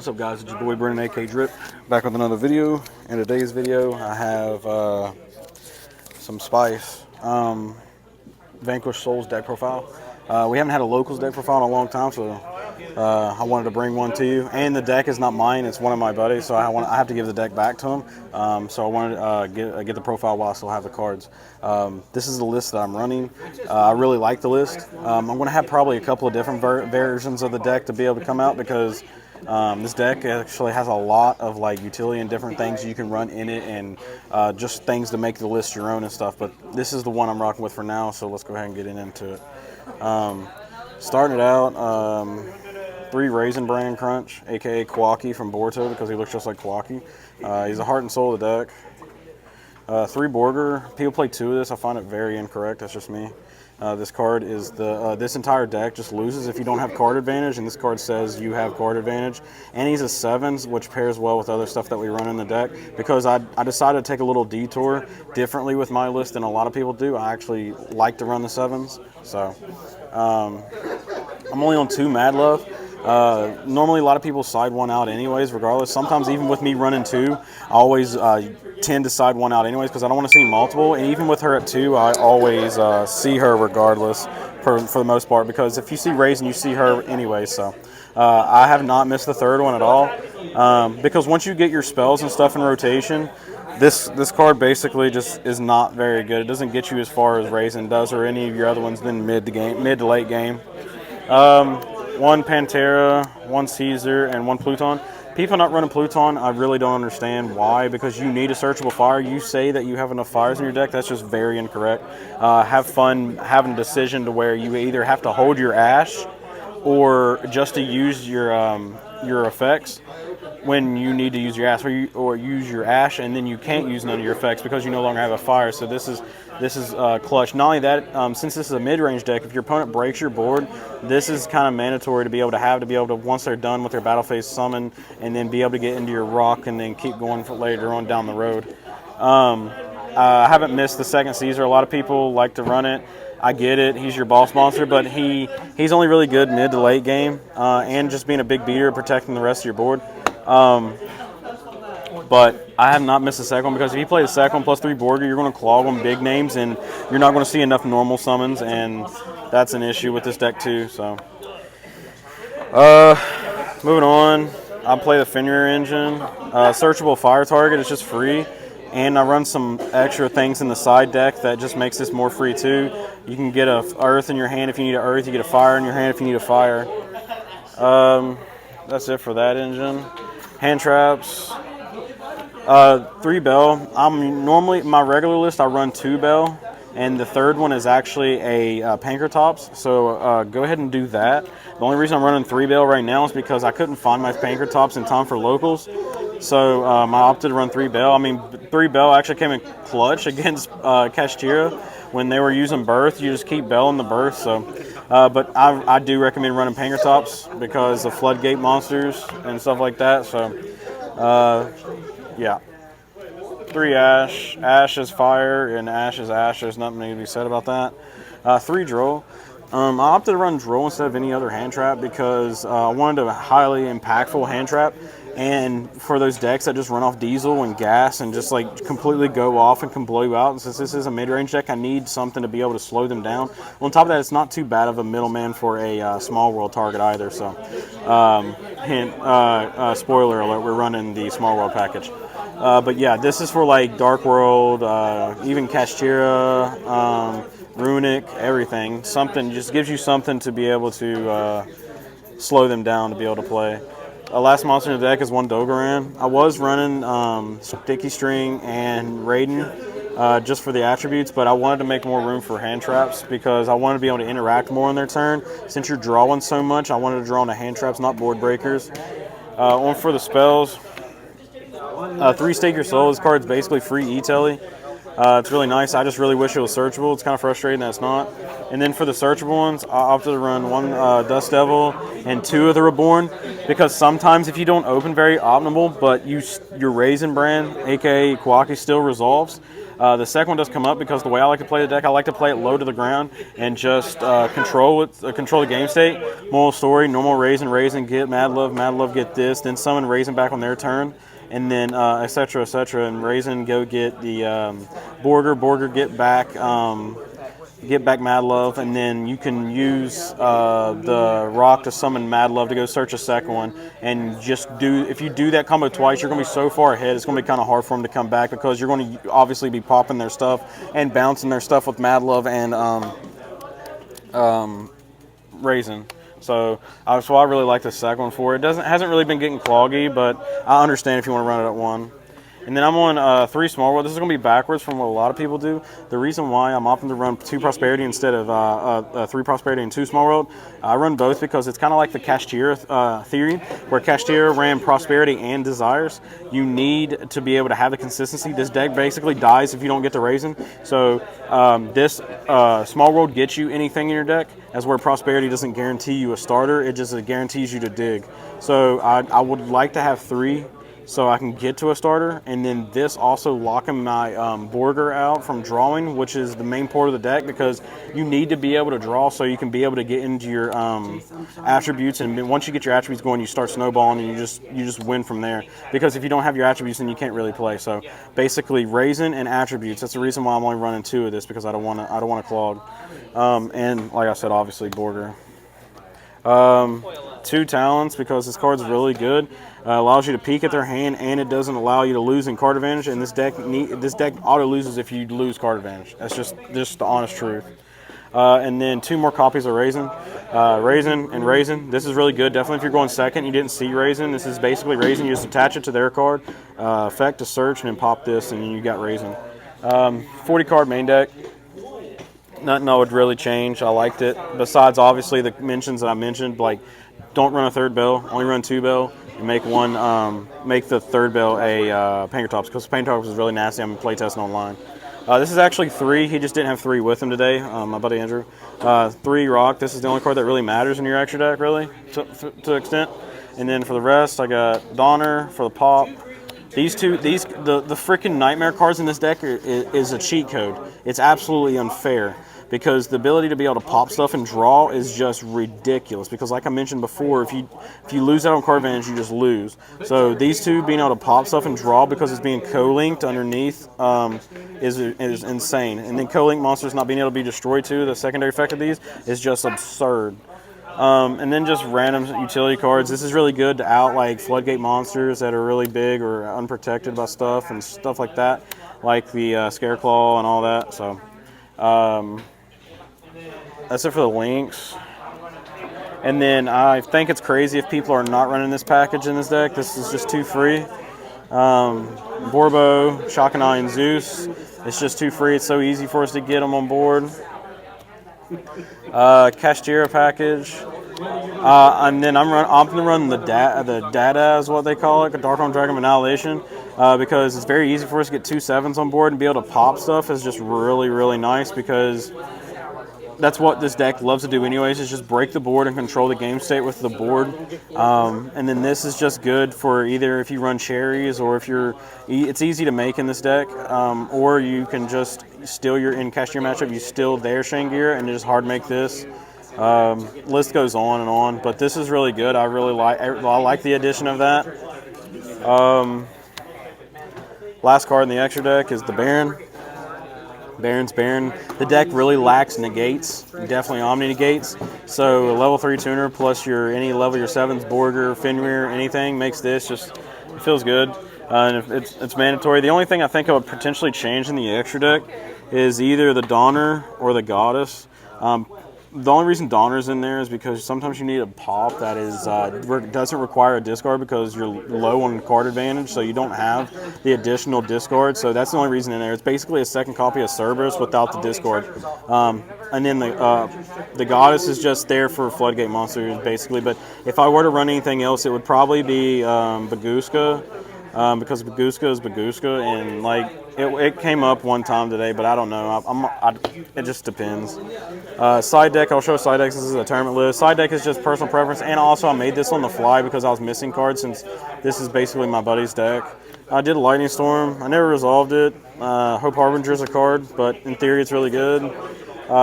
What's up, guys? It's your boy Brennan, aka Drip, back with another video. In today's video, I have some Spice Vanquish Souls deck profile. We haven't had a locals deck profile in a long time, so I wanted to bring one to you. And the deck is not mine; it's one of my buddies, so I have to give the deck back to him. So I wanted to get the profile while I still have the cards. This is the list that I'm running. I really like the list. I'm going to have probably a couple of different versions of the deck to be able to come out because this deck actually has a lot of like utility and different things you can run in it, and just things to make the list your own and stuff. But this is the one I'm rocking with for now, so let's go ahead and get into it. Starting it out, 3 Raisin Bran Crunch, aka Quacky from Boruto, because he looks just like Quacky. He's the heart and soul of the deck. 3 Borger. People play 2 of this. I find it very incorrect. That's just me. This card is this entire deck just loses if you don't have card advantage, and this card says you have card advantage. And he's a 7s, which pairs well with other stuff that we run in the deck, because I decided to take a little detour differently with my list than a lot of people do. I actually like to run the 7s, so I'm only on 2 Mad Love. Normally a lot of people side one out anyways, regardless. Sometimes even with me running 2, I always tend to side one out anyways because I don't want to see multiple. And even with her at 2, I always see her regardless for the most part, because if you see Raisin, you see her anyway. So I have not missed the 3rd one at all, because once you get your spells and stuff in rotation, this card basically just is not very good. It doesn't get you as far as Raisin does or any of your other ones in mid to late game. 1 Pantera, 1 Caesar, and 1 Pluton. People not running Pluton, I really don't understand why, because you need a searchable fire. You say that you have enough fires in your deck, that's just very incorrect. Have fun having a decision to where you either have to hold your Ash or just to use your effects when you need to use your Ash, or use your Ash and then you can't use none of your effects because you no longer have a fire. So this is clutch. Not only that, since this is a mid-range deck, if your opponent breaks your board, this is kind of mandatory to be able to once they're done with their battle phase, summon and then be able to get into your rock and then keep going for later on down the road. I haven't missed the 2nd Caesar. A lot of people like to run it. I get it. He's your boss monster, but he's only really good mid to late game, and just being a big beater, protecting the rest of your board. But I have not missed the 2nd one, because if you play the 2nd one plus 3 Borger, you're going to clog on big names, and you're not going to see enough normal summons, and that's an issue with this deck too. So, moving on, I play the Fenrir engine. Searchable fire target is just free, and I run some extra things in the side deck that just makes this more free too. You can get a earth in your hand if you need an earth. You get a fire in your hand if you need a fire. That's it for that engine. Hand traps. 3 Bell. I'm normally, my regular list, I run 2 Bell, and the 3rd one is actually a Pankratops, so go ahead and do that. The only reason I'm running 3 Bell right now is because I couldn't find my Pankratops in time for locals, so I opted to run 3 Bell. I mean, 3 Bell actually came in clutch against Kashtira when they were using Birth. You just keep Bell in the Birth, so but I do recommend running Pankratops because of floodgate monsters and stuff like that, so yeah. 3 Ash. Ash is fire, and Ash is Ash. There's nothing to be said about that. 3 Droll. I opted to run Droll instead of any other hand trap because I wanted a highly impactful hand trap. And for those decks that just run off diesel and gas and just like completely go off and can blow you out, and since this is a mid-range deck, I need something to be able to slow them down. On top of that, it's not too bad of a middleman for a small world target either. So, hint, spoiler alert, we're running the small world package. But yeah, this is for like Dark World, even Kashtira, Runic, everything. Something just gives you something to be able to slow them down to be able to play. Last monster in the deck is 1 Dogoran. I was running Sticky String and Raiden just for the attributes, but I wanted to make more room for hand traps because I wanted to be able to interact more on their turn. Since you're drawing so much, I wanted to draw into hand traps, not board breakers. On for the spells. 3 Stake Your Soul. This card's basically free E-Telly. It's really nice. I just really wish it was searchable. It's kind of frustrating that it's not. And then for the searchable ones, I opted to run 1 Dust Devil and 2 of the Reborn, because sometimes if you don't open very optimal, but your Raisin Brand, aka Quacky, still resolves, The second one does come up because the way I like to play the deck, I like to play it low to the ground and just control the game state. Moral story: normal Raisin, get Mad Love get this, then summon Raisin back on their turn, and then etc. And Raisin go get the Borger get back Mad Love, and then you can use the rock to summon Mad Love to go search a second one, and just if you do that combo twice, you're going to be so far ahead, it's going to be kind of hard for them to come back because you're going to obviously be popping their stuff and bouncing their stuff with Mad Love and Raisin. So I really like the second one for it. Hasn't really been getting cloggy, but I understand if you want to run it at 1. And then I'm on 3 Small World. This is going to be backwards from what a lot of people do. The reason why I'm opting to run 2 Prosperity instead of 3 Prosperity and 2 Small World, I run both because it's kind of like the Cashier theory, where Cashier ran Prosperity and Desires. You need to be able to have the consistency. This deck basically dies if you don't get the Raisin. So this Small World gets you anything in your deck, as where Prosperity doesn't guarantee you a starter. It just guarantees you to dig. So I would like to have 3 so I can get to a starter, and then this also locking my Borger out from drawing, which is the main part of the deck, because you need to be able to draw so you can be able to get into your attributes, and once you get your attributes going, you start snowballing, and you just win from there. Because if you don't have your attributes, then you can't really play. So basically, Raisin and attributes. That's the reason why I'm only running 2 of this, because I don't want to clog. And like I said, obviously Borger. 2 Talents because this card's really good. Allows you to peek at their hand, and it doesn't allow you to lose in card advantage. And this deck auto loses if you lose card advantage. That's just the honest truth. And then 2 more copies of Raisin. Raisin. This is really good. Definitely if you're going second, you didn't see Raisin. This is basically Raisin. You just attach it to their card, effect to search, and then pop this, and you got Raisin. 40 card main deck. Nothing I would really change. I liked it. Besides, obviously, the mentions that I mentioned, like don't run a 3rd bell, only run 2 bell, and make the 3rd bell a Pankertops, because Pankertops is really nasty. I'm playtesting online. This is actually 3. He just didn't have 3 with him today, my buddy Andrew. 3 rock. This is the only card that really matters in your extra deck, really, to an extent. And then for the rest, I got Donner for the pop. The freaking Nightmare cards in this deck is a cheat code. It's absolutely unfair, because the ability to be able to pop stuff and draw is just ridiculous. Because like I mentioned before, if you lose out on card advantage, you just lose. So these 2 being able to pop stuff and draw because it's being co-linked underneath is insane. And then co-linked monsters not being able to be destroyed too, the secondary effect of these, is just absurd. And then just random utility cards. This is really good to out like floodgate monsters that are really big or unprotected by stuff and stuff like that, like the Scareclaw and all that. So that's it for the links. And then I think it's crazy if people are not running this package in this deck. This is just too free. Borbo, Shock'n'Eye, and Zeus. It's just too free. It's so easy for us to get them on board. Cashtira package. And then I'm going to run the Dada is what they call it, the Dark-Armed Dragon of Annihilation, because it's very easy for us to get 2 7s on board and be able to pop stuff is just really, really nice, because that's what this deck loves to do anyways, is just break the board and control the game state with the board. And then this is just good for either if you run cherries, or if it's easy to make in this deck, or you can just steal in Cashier matchup, you steal their Shangira and just hard make this. List goes on and on, but this is really good. I like the addition of that. Last card in the extra deck is the Baron. Baron. The deck really lacks negates, definitely Omni negates. So a level 3 tuner plus any level your 7s, Borger, Fenrir, anything makes this it feels good. And it's mandatory. The only thing I think I would potentially change in the extra deck is either the Donner or the Goddess. The only reason Donner's in there is because sometimes you need a pop that doesn't require a discard because you're low on card advantage, so you don't have the additional discard. So that's the only reason in there. It's basically a second copy of Cerberus without the discard. And then the Goddess is just there for floodgate monsters, basically. But if I were to run anything else, it would probably be Baguska, because Baguska is Baguska, and like It came up one time today, but I don't know. It just depends. Side deck, I'll show side decks. This is a tournament list. Side deck is just personal preference, and also I made this on the fly because I was missing cards since this is basically my buddy's deck. I did a Lightning Storm. I never resolved it. Hope Harbinger's a card, but in theory it's really good.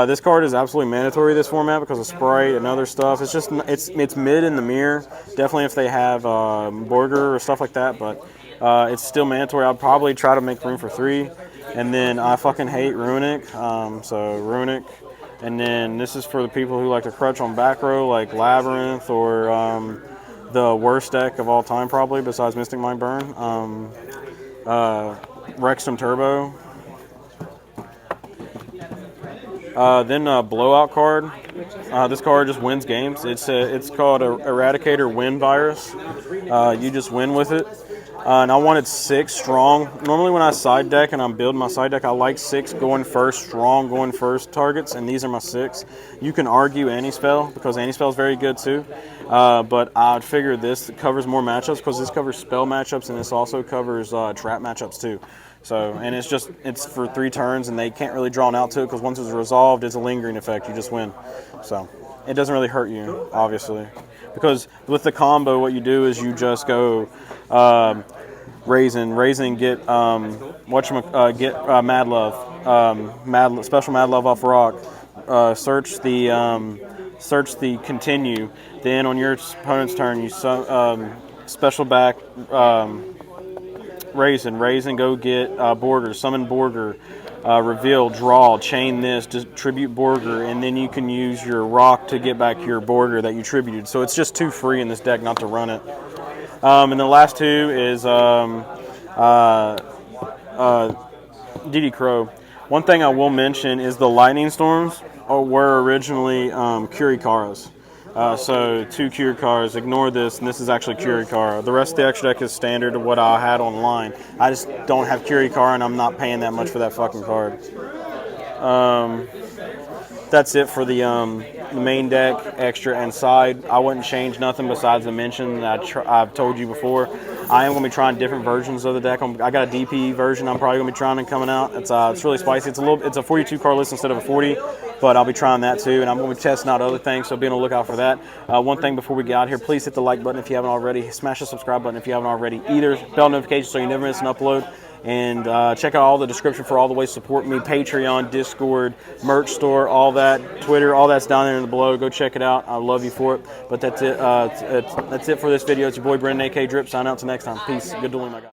This card is absolutely mandatory this format because of Sprite and other stuff. It's just it's mid in the mirror. Definitely if they have Borger or stuff like that, but it's still mandatory. I'll probably try to make room for 3. And then I fucking hate Runic, so Runic. And then this is for the people who like to crutch on back row, like Labyrinth or the worst deck of all time probably, besides Mystic Mind Burn, Rexton Turbo. Then Blowout card. This card just wins games. It's called Eradicator Win Virus. You just win with it. And I wanted 6 strong. Normally when I side deck and I'm building my side deck, I like 6 going first, strong going first targets, and these are my 6. You can argue Anti-Spell because Anti-Spell is very good too. But I'd figure this covers more matchups because this covers spell matchups and this also covers trap matchups too. So, and it's for 3 turns and they can't really draw out to it because once it's resolved, it's a lingering effect. You just win. So, it doesn't really hurt you, obviously. Because with the combo, what you do is you just go Raisin, get get Mad Love, special Mad Love off rock. Search the continue. Then on your opponent's turn, you special back Raisin, go get Borger, summon Borger, reveal, draw, chain this, tribute Borger, and then you can use your rock to get back your Borger that you tributed. So it's just too free in this deck not to run it. And the last 2 is D.D. Crow. One thing I will mention is the Lightning Storms were originally Curikaras. So 2 Curikaras, ignore this, and this is actually Curikara. The rest of the extra deck is standard to what I had online. I just don't have Curikara, and I'm not paying that much for that fucking card. That's it for the main deck, extra, and side. I wouldn't change nothing besides the mention that I've told you before. I am going to be trying different versions of the deck. I got a DP version I'm probably going to be trying and coming out. It's really spicy. It's a 42 card list instead of a 40, but I'll be trying that too, and I'm going to be testing out other things, so be on the lookout for that. One thing before we get out here, please hit the like button if you haven't already. Smash the subscribe button if you haven't already. Either bell notifications so you never miss an upload. And check out all the description for all the ways to support me. Patreon, Discord, merch store, all that. Twitter, all that's down there in the below. Go check it out. I love you for it. But that's it. That's it for this video. It's your boy Brendan, a.k.a. Drip. Sign out till next time. Peace. Good dueling, my guy.